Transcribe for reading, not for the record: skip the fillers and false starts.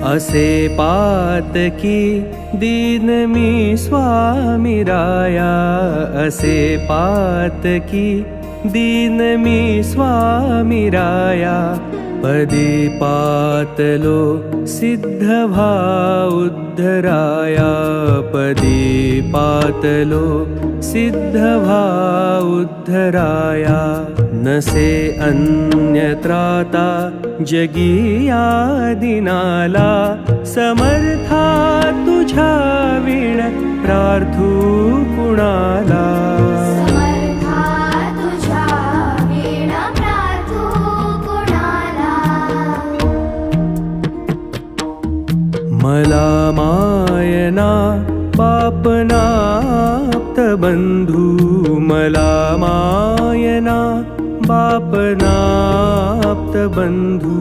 असे पातकी दीन मी स्वामी राया, असे पातकी दीन मी स्वामी राया। पदी पातलो सिद्ध भा उद्धराया, पदी पातलो सिद्ध भा उद्धराया। नसे अन्यत्राता जगिया दिनाला, समर्था तुझ्या विण प्रार्थू कुणाला। मला मायना बापनाप्त बंधू, मला मायना बापनाप्त बंधू।